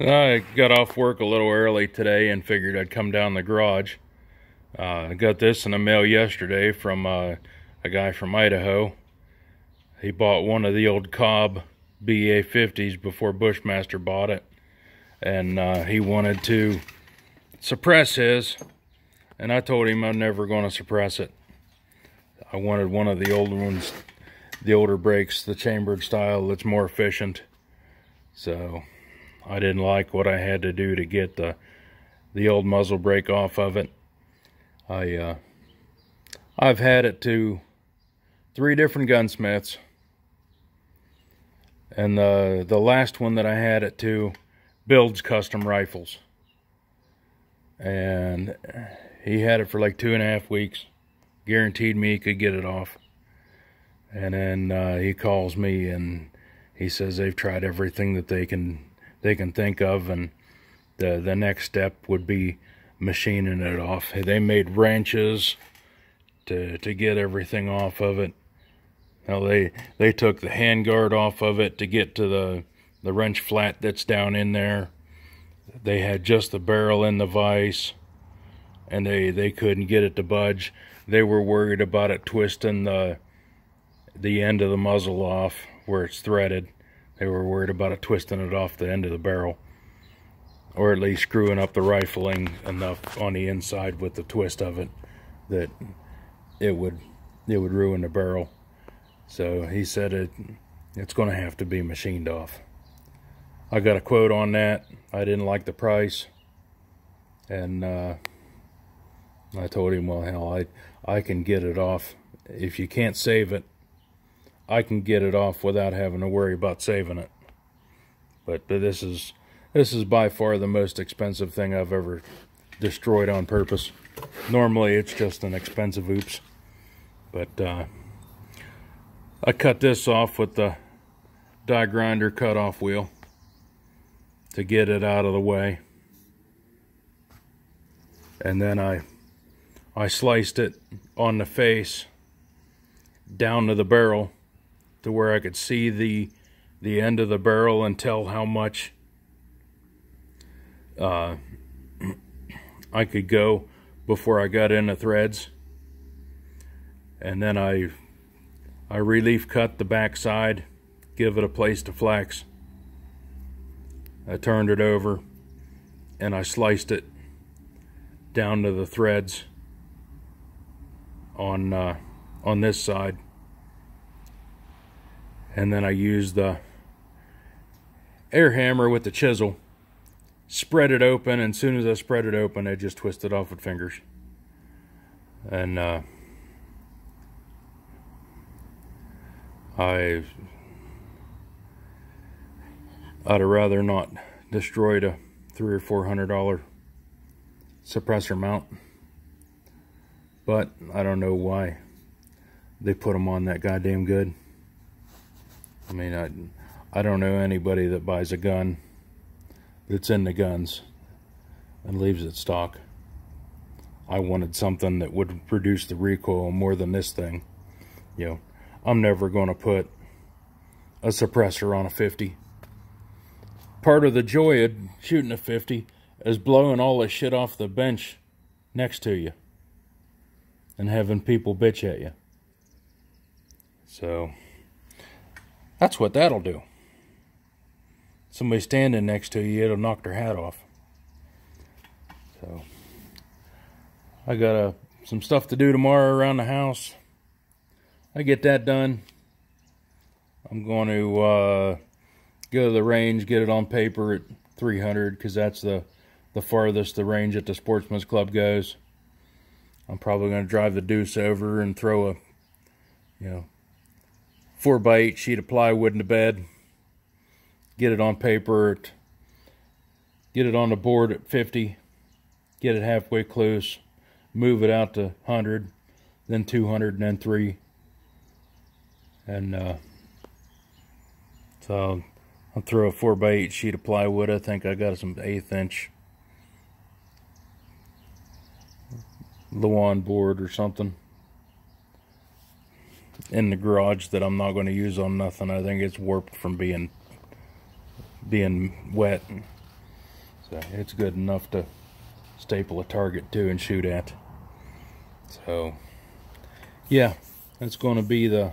I got off work a little early today and figured I'd come down the garage. I got this in the mail yesterday from a guy from Idaho. He bought one of the old Cobb BA50s before Bushmaster bought it, and he wanted to suppress his, and I told him I'm never going to suppress it. I wanted one of the old ones, the older brakes, the chambered style that's more efficient. So I didn't like what I had to do to get the old muzzle brake off of it. I've had it to 3 different gunsmiths, and the last one that I had it to builds custom rifles, and he had it for like 2.5 weeks, guaranteed me he could get it off. And then he calls me and he says they've tried everything that they can think of, and the next step would be machining it off. They made wrenches to get everything off of it. Now they took the handguard off of it to get to the wrench flat that's down in there. They had just the barrel in the vise, and they couldn't get it to budge. They were worried about it twisting the end of the muzzle off where it's threaded. They were worried about it twisting it off the end of the barrel, or at least screwing up the rifling enough on the inside with the twist of it that it would ruin the barrel. So he said it's going to have to be machined off. I got a quote on that. I didn't like the price, and I told him, well, hell, I can get it off. If you can't save it, I can get it off without having to worry about saving it. But this is by far the most expensive thing I've ever destroyed on purpose. Normally it's just an expensive oops. But I cut this off with the die grinder cutoff wheel to get it out of the way. And then I sliced it on the face down to the barrel, to where I could see the end of the barrel and tell how much I could go before I got into threads. And then I relief cut the back side, give it a place to flex. I turned it over and I sliced it down to the threads on this side. And then I used the air hammer with the chisel, spread it open, and as soon as I spread it open, I just twisted off with fingers. And I'd have rather not destroyed a $300 or $400 suppressor mount, but I don't know why they put them on that goddamn good. I mean, I don't know anybody that buys a gun that's into guns and leaves it stock. I wanted something that would reduce the recoil more than this thing. You know, I'm never going to put a suppressor on a 50. Part of the joy of shooting a 50 is blowing all the shit off the bench next to you and having people bitch at you. So that's what that'll do. Somebody standing next to you, it'll knock their hat off. So I got some stuff to do tomorrow around the house. I get that done, I'm going to go to the range, get it on paper at 300, because that's the farthest the range at the Sportsman's Club goes. I'm probably going to drive the deuce over and throw a 4x8 sheet of plywood in the bed, get it on paper, get it on the board at 50, get it halfway close, move it out to 100, then 200, and then 3. And so I'll throw a 4x8 sheet of plywood. I think I got some 1/8 inch Lawn board or something in the garage that I'm not going to use on nothing. I think it's warped from being wet. So it's good enough to staple a target to and shoot at. So yeah, that's going to be the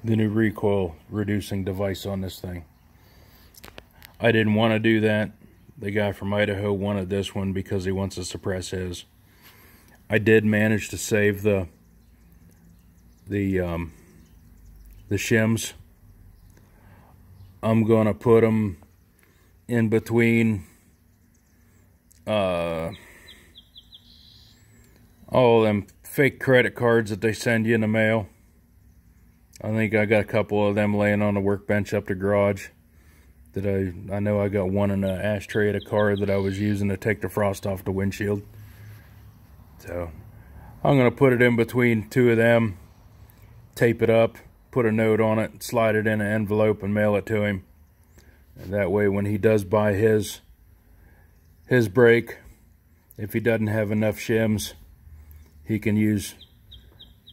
new recoil reducing device on this thing. I didn't want to do that. The guy from Idaho wanted this one because he wants to suppress his. I did manage to save the shims. I'm gonna put them in between all them fake credit cards that they send you in the mail. I think I got a couple of them laying on the workbench up the garage. That I know I got one in an ashtray at a car that I was using to take the frost off the windshield. So I'm gonna put it in between two of them, tape it up, put a note on it, slide it in an envelope and mail it to him. And that way when he does buy his brake, if he doesn't have enough shims, he can use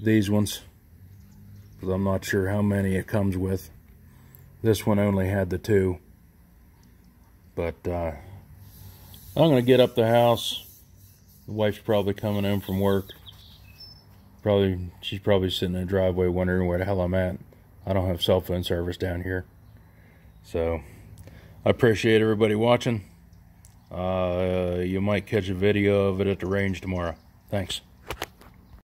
these ones. Because I'm not sure how many it comes with. This one only had the 2. But I'm going to get up the house. The wife's probably coming home from work. She's probably sitting in the driveway wondering where the hell I'm at. I don't have cell phone service down here. So I appreciate everybody watching. You might catch a video of it at the range tomorrow. Thanks.